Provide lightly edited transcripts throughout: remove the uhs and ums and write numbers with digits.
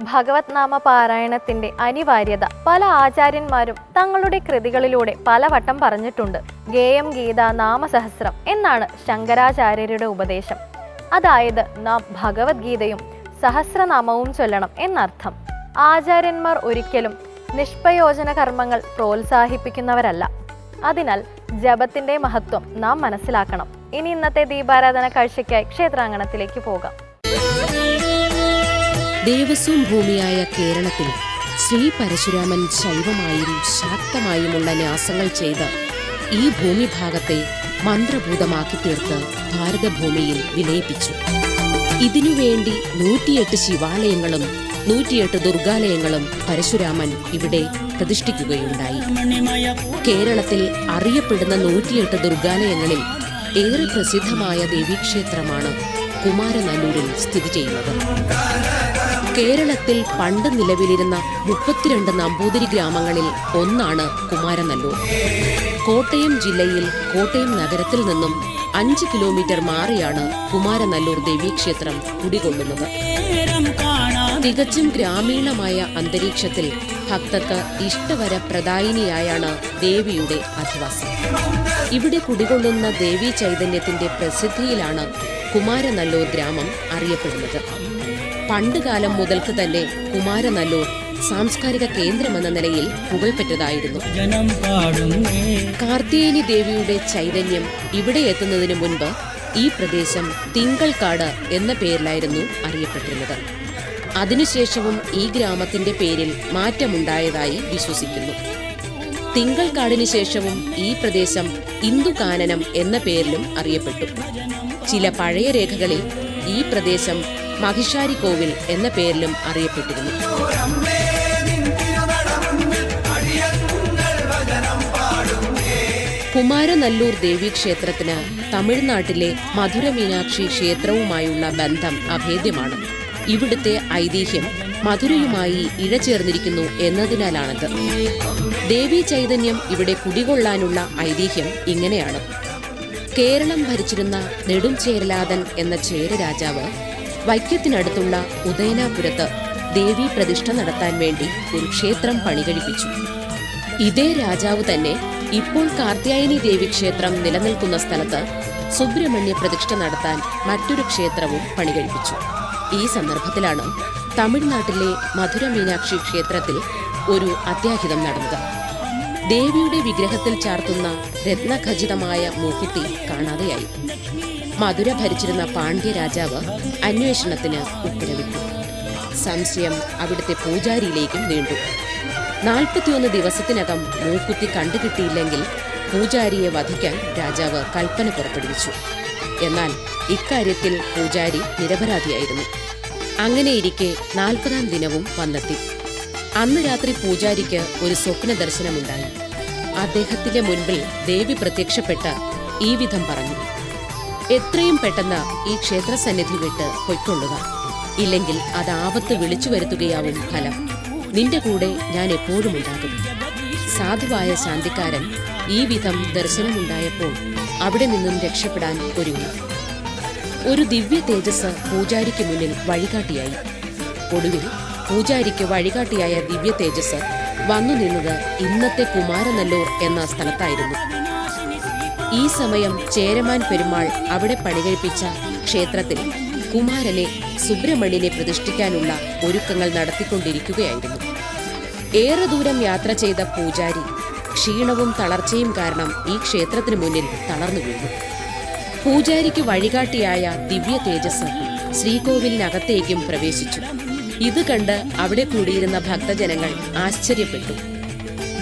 ഭഗവത് നാമ പാരായണത്തിന്റെ അനിവാര്യത പല ആചാര്യന്മാരും തങ്ങളുടെ കൃതികളിലൂടെ പലവട്ടം പറഞ്ഞിട്ടുണ്ട്. ഗേയം ഗീത നാമസഹസ്രം എന്നാണ് ശങ്കരാചാര്യരുടെ ഉപദേശം. അതായത് നാം ഭഗവത്ഗീതയും സഹസ്രനാമവും ചൊല്ലണം എന്നർത്ഥം. ആചാര്യന്മാർ ഒരിക്കലും നിഷ്പ്രയോജന കർമ്മങ്ങൾ പ്രോത്സാഹിപ്പിക്കുന്നവരല്ല. അതിനാൽ ജപത്തിന്റെ മഹത്വം നാം മനസ്സിലാക്കണം. ഇനി ഇന്നത്തെ ദീപാരാധന കാഴ്ചയ്ക്കായി ക്ഷേത്രാങ്കണത്തിലേക്ക് പോകാം. ദേവസ്വം ഭൂമിയായ കേരളത്തിൽ ശ്രീ പരശുരാമൻ ശൈവമായും ശാക്തമായുമുള്ള ന്യാസങ്ങൾ ചെയ്ത് ഈ ഭൂമിഭാഗത്തെ മന്ത്രഭൂതമാക്കി തീർത്ത് ഭാരതഭൂമിയിൽ വിലയിപ്പിച്ചു. ഇതിനുവേണ്ടി 108 ശിവാലയങ്ങളും 108 ദുർഗാലയങ്ങളും പരശുരാമൻ ഇവിടെ പ്രതിഷ്ഠിക്കുകയുണ്ടായി. കേരളത്തിൽ അറിയപ്പെടുന്ന 108 ദുർഗാലയങ്ങളിൽ ഏറെ പ്രസിദ്ധമായ ദേവീക്ഷേത്രമാണ് കുമാരനല്ലൂരിൽ സ്ഥിതി ചെയ്യുന്നത്. കേരളത്തിൽ പണ്ട് നിലവിലിരുന്ന 32 നമ്പൂതിരി ഗ്രാമങ്ങളിൽ ഒന്നാണ് കുമാരനല്ലൂർ. കോട്ടയം ജില്ലയിൽ കോട്ടയം നഗരത്തിൽ നിന്നും 5 കിലോമീറ്റർ മാറിയാണ് കുമാരനല്ലൂർ ദേവീക്ഷേത്രം കുടികൊള്ളുന്നത്. തികച്ചും ഗ്രാമീണമായ അന്തരീക്ഷത്തിൽ ഭക്തർക്ക് ഇഷ്ടവരപ്രദായിനിയായാണ് ദേവിയുടെ അധിവാസം. ഇവിടെ കുടികൊള്ളുന്ന ദേവീ ചൈതന്യത്തിന്റെ പ്രസിദ്ധിയിലാണ് കുമാരനല്ലൂർ ഗ്രാമം അറിയപ്പെടുന്നത്. പണ്ടുകാലം മുതൽക്ക് തന്നെ കുമാരനല്ലൂർ സാംസ്കാരിക കേന്ദ്രമെന്ന നിലയിൽ പുകൾപെറ്റതായിരുന്നു. കാർത്തികേയനി ദേവിയുടെ ചൈതന്യം ഇവിടെ എത്തുന്നതിനു മുൻപ് ഈ പ്രദേശം തിങ്കൾക്കാട് എന്ന പേരിലായിരുന്നു അറിയപ്പെട്ടിരുന്നത്. അതിനുശേഷവും ഈ ഗ്രാമത്തിന്റെ പേരിൽ മാറ്റമുണ്ടായതായി വിശ്വസിക്കുന്നു. തിങ്കൾക്കാടിന് ശേഷവും ഈ പ്രദേശം ഇന്ദുകാനനം എന്ന പേരിലും അറിയപ്പെട്ടു. ചില പഴയ രേഖകളിൽ ഈ പ്രദേശം മഹിഷാരിക്കോവിൽ എന്ന പേരിലും അറിയപ്പെട്ടിരുന്നു. കുമാരനല്ലൂർ ദേവീക്ഷേത്രത്തിന് തമിഴ്നാട്ടിലെ മധുര മീനാക്ഷി ക്ഷേത്രവുമായുള്ള ബന്ധം അഭേദ്യമാണ്. ഇവിടുത്തെ ഐതിഹ്യം മധുരയുമായി ഇഴചേർന്നിരിക്കുന്നു എന്നതിനാലാണത്. ദേവീ ചൈതന്യം ഇവിടെ കുടികൊള്ളാനുള്ള ഐതിഹ്യം ഇങ്ങനെയാണ്. കേരളം ഭരിച്ചിരുന്ന നെടുംചേരലാതൻ എന്ന ചേര രാജാവ് വൈക്കത്തിനടുത്തുള്ള ഉദയനാപുരത്ത് ദേവീ പ്രതിഷ്ഠ നടത്താൻ വേണ്ടി ഒരു ക്ഷേത്രം പണികഴിപ്പിച്ചു. ഇതേ രാജാവ് തന്നെ ഇപ്പോൾ കാർത്യായനി ദേവീക്ഷേത്രം നിലനിൽക്കുന്ന സ്ഥലത്ത് സുബ്രഹ്മണ്യ പ്രതിഷ്ഠ നടത്താൻ മറ്റൊരു ക്ഷേത്രവും പണികഴിപ്പിച്ചു. ഈ സന്ദർഭത്തിലാണ് തമിഴ്നാട്ടിലെ മധുര മീനാക്ഷി ക്ഷേത്രത്തിൽ ഒരു അത്യാഹിതം നടന്നത്. ദേവിയുടെ വിഗ്രഹത്തിൽ ചാർത്തുന്ന രത്നഖചിതമായ മൂക്കുത്തി കാണാതെയായി. മധുര ഭരിച്ചിരുന്ന പാണ്ഡ്യ രാജാവ് അന്വേഷണത്തിന് ഉത്തരവിട്ടു. സംശയം അവിടുത്തെ പൂജാരിയിലേക്കും നീണ്ടു. 41 ദിവസത്തിനകം മൂക്കുത്തി കണ്ടുകിട്ടിയില്ലെങ്കിൽ പൂജാരിയെ വധിക്കാൻ രാജാവ് കൽപ്പന പുറപ്പെടുവിച്ചു. എന്നാൽ ഇക്കാര്യത്തിൽ പൂജാരി നിരപരാധിയായിരുന്നു. അങ്ങനെയിരിക്കെ 40-ാം ദിനവും വന്നെത്തി. അന്ന് രാത്രി പൂജാരിക്ക് ഒരു സ്വപ്ന ദർശനമുണ്ടായി. അദ്ദേഹത്തിന്റെ മുൻപിൽ ദേവി പ്രത്യക്ഷപ്പെട്ട് ഈ വിധം പറഞ്ഞു: എത്രയും പെട്ടെന്ന് ഈ ക്ഷേത്രസന്നിധി വിട്ട് പൊയ്ക്കൊള്ളുക, ഇല്ലെങ്കിൽ അത് ആപത്ത് വിളിച്ചു വരുത്തുകയാവും ഫലം. നിന്റെ കൂടെ ഞാൻ എപ്പോഴും ഉണ്ടാകും. സാധുവായ ശാന്തിക്കാരൻ ഈ വിധം ദർശനമുണ്ടായപ്പോൾ അവിടെ നിന്നും രക്ഷപ്പെടാൻ ഒരുങ്ങി. ഒരു ദിവ്യ തേജസ് പൂജാരിക്ക് മുന്നിൽ വഴികാട്ടിയായി. ഒടുവിൽ പൂജാരിക്ക് വഴികാട്ടിയായ ദിവ്യ തേജസ് വന്നു നിന്നത് ഇന്നത്തെ കുമാരനല്ലൂർ എന്ന സ്ഥലത്തായിരുന്നു. ഈ സമയം ചേരമാൻ പെരുമാൾ അവിടെ പണികഴിപ്പിച്ച ക്ഷേത്രത്തിൽ കുമാരനെ സുബ്രഹ്മണ്യനെ പ്രതിഷ്ഠിക്കാനുള്ള ഒരുക്കങ്ങൾ നടത്തിക്കൊണ്ടിരിക്കുകയായിരുന്നു. ഏറെ ദൂരം യാത്ര ചെയ്ത പൂജാരി ക്ഷീണവും തളർച്ചയും കാരണം ഈ ക്ഷേത്രത്തിനു മുന്നിൽ തളർന്നു വീണു. പൂജാരിക്ക് വഴികാട്ടിയായ ദിവ്യ തേജസ് ശ്രീകോവിലിനകത്തേക്കും പ്രവേശിച്ചു. ഇത് കണ്ട് അവിടെ കൂടിയിരുന്ന ഭക്തജനങ്ങൾ ആശ്ചര്യപ്പെട്ടു.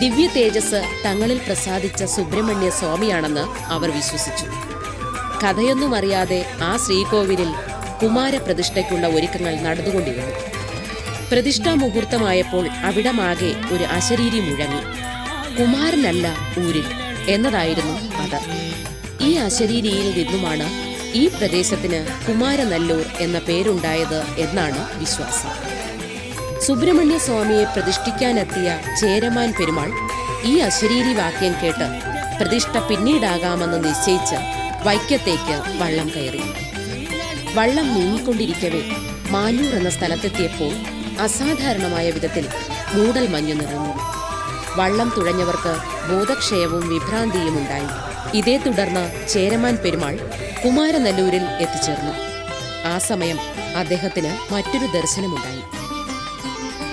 ദിവ്യ തേജസ് തങ്ങളിൽ പ്രസാദിച്ച സുബ്രഹ്മണ്യ സ്വാമിയാണെന്ന് അവർ വിശ്വസിച്ചു. കഥയൊന്നും അറിയാതെ ആ ശ്രീകോവിലിൽ കുമാരപ്രതിഷ്ഠയ്ക്കുള്ള ഒരുക്കങ്ങൾ നടന്നുകൊണ്ടിരുന്നു. പ്രതിഷ്ഠാ മുഹൂർത്തമായപ്പോൾ അവിടമാകെ ഒരു അശരീരി മുഴങ്ങി. കുമാരനല്ല ഊരിൽ എന്നതായിരുന്നു അത്. ഈ അശരീരിയിൽ നിന്നുമാണ് ഈ പ്രദേശത്തിന് കുമാരനല്ലൂർ എന്ന പേരുണ്ടായത് എന്നാണ് വിശ്വാസം. സുബ്രഹ്മണ്യ സ്വാമിയെ പ്രതിഷ്ഠിക്കാനെത്തിയ ചേരമാൻ പെരുമാൾ ഈ അശരീരി വാക്യം കേട്ട് പ്രതിഷ്ഠ പിന്നീടാകാമെന്ന് നിശ്ചയിച്ച് വൈക്കത്തേക്ക് വള്ളം കയറി. വള്ളം നീങ്ങിക്കൊണ്ടിരിക്കവേ മാലൂർ എന്ന സ്ഥലത്തെത്തിയപ്പോൾ അസാധാരണമായ വിധത്തിൽ മൂടൽ മഞ്ഞു നിറഞ്ഞു. വള്ളം തുഴഞ്ഞവർക്ക് ബോധക്ഷയവും വിഭ്രാന്തിയും ഉണ്ടായി. ഇതേ തുടർന്ന് ചേരമാൻ പെരുമാൾ കുമാരനല്ലൂരിൽ എത്തിച്ചേർന്നു. ആ സമയം അദ്ദേഹത്തിന് മറ്റൊരു ദർശനമുണ്ടായി.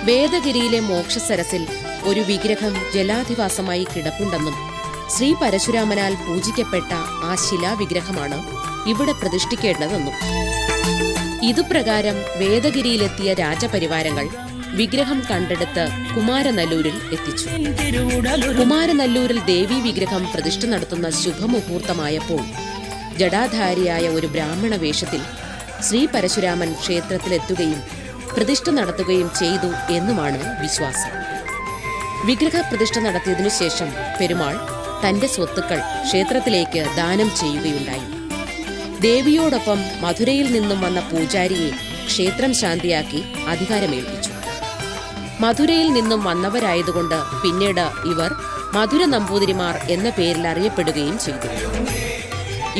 വേദഗിരിയിലെ മോക്ഷസരസിൽ ഒരു വിഗ്രഹം ജലാധിവാസമായി കിടപ്പുണ്ടെന്നും ശ്രീ പരശുരാമനാൽ പൂജിക്കപ്പെട്ട ആ ശിലാവിഗ്രഹമാണ് ഇവിടെ പ്രതിഷ്ഠിക്കേണ്ടതെന്നും. ഇതുപ്രകാരം വേദഗിരിയിലെത്തിയ രാജപരിവാരങ്ങൾ വിഗ്രഹം കണ്ടെടുത്ത് കുമാരനല്ലൂരിൽ എത്തിച്ചു. കുമാരനല്ലൂരിൽ ദേവീ വിഗ്രഹം പ്രതിഷ്ഠ നടത്തുന്ന ശുഭമുഹൂർത്തമായപ്പോൾ ജടാധാരിയായ ഒരു ബ്രാഹ്മണ വേഷത്തിൽ ശ്രീ പരശുരാമൻ ക്ഷേത്രത്തിലെത്തുകയും പ്രതിഷ്ഠ നടത്തുകയും ചെയ്തു എന്നുമാണ് വിശ്വാസം. വിഗ്രഹ പ്രതിഷ്ഠ നടത്തിയതിനു ശേഷം പെരുമാൾ തന്റെ സ്വത്തുക്കൾ ക്ഷേത്രത്തിലേക്ക് ദാനം ചെയ്യുകയുണ്ടായി. ദേവിയോടൊപ്പം മധുരയിൽ നിന്നും വന്ന പൂജാരിയെ ക്ഷേത്രം ശാന്തിയാക്കി അധികാരമേൽപ്പിച്ചു. മധുരയിൽ നിന്നും വന്നവരായതുകൊണ്ട് പിന്നീട് ഇവർ മധുര നമ്പൂതിരിമാർ എന്ന പേരിൽ അറിയപ്പെടുകയും ചെയ്തു.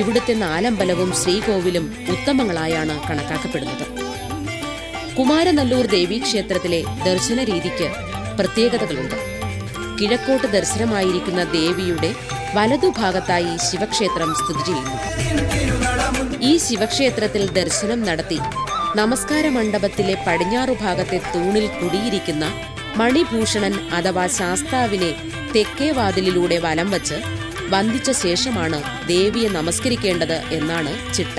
ഇവിടുത്തെ നാലമ്പലവും ശ്രീകോവിലും ഉത്തമങ്ങളായാണ് കണക്കാക്കപ്പെടുന്നത്. കുമാരനല്ലൂർ ദേവീക്ഷേത്രത്തിലെ ദർശന രീതിക്ക് പ്രത്യേകതകളുണ്ട്. കിഴക്കോട്ട് ദർശനമായിരിക്കുന്ന ദേവിയുടെ വലതുഭാഗത്തായി ശിവക്ഷേത്രം സ്ഥിതി ചെയ്യുന്നു. ഈ ശിവക്ഷേത്രത്തിൽ ദർശനം നടത്തി നമസ്കാര മണ്ഡപത്തിലെ പടിഞ്ഞാറു ഭാഗത്തെ തൂണിൽ കുടിയിരിക്കുന്ന മണിഭൂഷണൻ അഥവാ ശാസ്താവിനെ തെക്കേ വാതിലിലൂടെ വലം വച്ച് വന്ദിച്ച ശേഷമാണ് ദേവിയെ നമസ്കരിക്കേണ്ടത് എന്നാണ് ചിട്ട.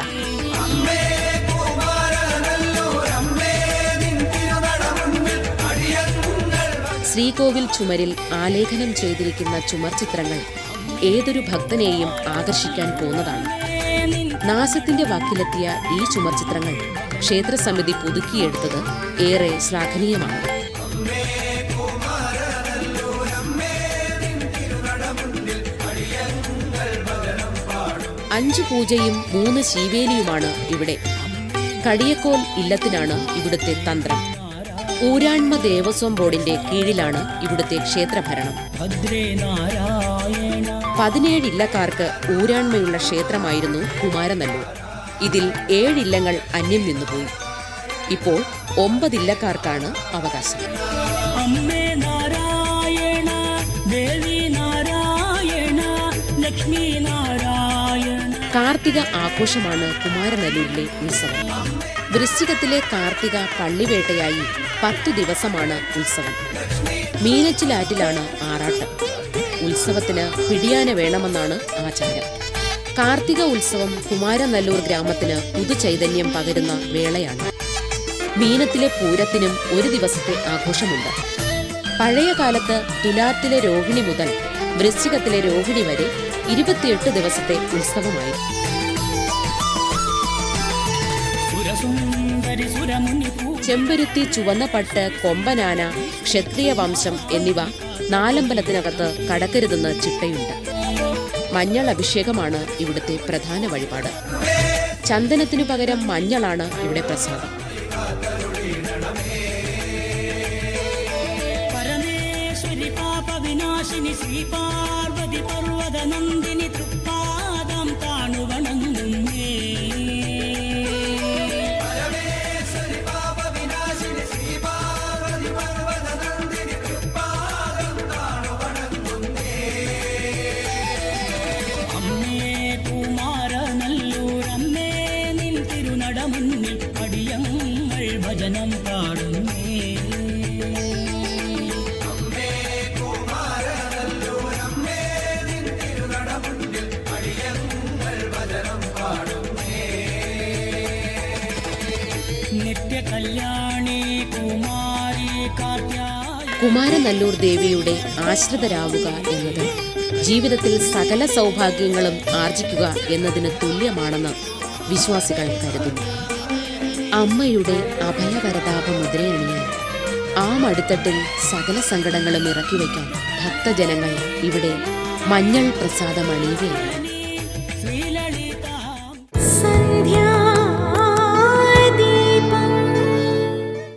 ശ്രീകോവിൽ ചുമരിൽ ആലേഖനം ചെയ്തിരിക്കുന്ന ചുമർ ചിത്രങ്ങൾ ഏതൊരു ഭക്തനെയും ആകർഷിക്കാൻ പോകുന്നതാണ്. നാശത്തിന്റെ വാക്കിലെത്തിയ ഈ ചുമർ ചിത്രങ്ങൾ ക്ഷേത്രസമിതി പുതുക്കിയെടുത്തത് ഏറെ ശ്ലാഘനീയമാണ്. അഞ്ചു പൂജയും 3 ശീവേലിയുമാണ് ഇവിടെ. കടിയക്കോൽ ഇല്ലത്തിനാണ് ഇവിടുത്തെ തന്ത്രം. ഊരാൺമ ദേവസ്വം ബോർഡിന്റെ കീഴിലാണ് ഇവിടുത്തെ ക്ഷേത്രഭരണം. 17 ഇല്ലക്കാർക്ക് ഊരാൺമയുള്ള ക്ഷേത്രമായിരുന്നു കുമാരനല്ലൂർ. ഇതിൽ 7 ഇല്ലങ്ങൾ അന്യം നിന്നുപോയി. ഇപ്പോൾ 9 ഇല്ലക്കാർക്കാണ് അവകാശം. കാർത്തിക ആഘോഷമാണ് കുമാരനല്ലൂരിലെ ഉത്സവം. വൃശ്ചികത്തിലെ കാർത്തിക പള്ളിവേട്ടയായി 10 ദിവസമാണ് ഉത്സവം. മീനച്ചിലാറ്റിലാണ് ആറാട്ടം. ഉത്സവത്തിന് പിടിയാന വേണമെന്നാണ് ആചാരം. കാർത്തിക ഉത്സവം കുമാരനല്ലൂർ ഗ്രാമത്തിന് പുതുചൈതന്യം പകരുന്ന വേളയാണ്. മീനത്തിലെ പൂരത്തിനും 1 ദിവസത്തെ ആഘോഷമുണ്ട്. പഴയ കാലത്ത് തുലാത്തിലെ രോഹിണി മുതൽ വൃശ്ചികത്തിലെ രോഹിണി വരെ 28 ദിവസത്തെ ഉത്സവമായി. ചെമ്പരുത്തി, ചുവന്നപട്ട്, കൊമ്പനാന, ക്ഷത്രിയ വംശം എന്നിവ നാലമ്പലത്തിനകത്ത് കടക്കരുതെന്ന് ചിട്ടയുണ്ട്. മഞ്ഞൾ അഭിഷേകമാണ് ഇവിടുത്തെ പ്രധാന വഴിപാട്. ചന്ദനത്തിനു പകരം മഞ്ഞളാണ് ഇവിടെ പ്രസാദം. പരമേശ്വരി പാപവിനാശിനി ശ്രീ പാർവതി പർവ്വത നന്ദിനി തൃപ്പാദം താണുവണങ്ങുന്നേ. ഭജനം പാടുന്നേ. കുമാരനല്ലൂർ ദേവിയുടെ ആശ്രിതരാവുക എന്നത് ജീവിതത്തിൽ സകല സൗഭാഗ്യങ്ങളും ആർജിക്കുക എന്നതിന് തുല്യമാണെന്ന് വിശ്വാസികൾ കരുതുന്നു. അമ്മയുടെ അഭയവരതാപ മുദ്രയണിയാൻ ആ മടിത്തട്ടിൽ സകല സങ്കടങ്ങളും ഇറക്കിവയ്ക്കാൻ ഭക്തജനങ്ങൾ ഇവിടെ മഞ്ഞൾ പ്രസാദം അണിയുകയാണ്.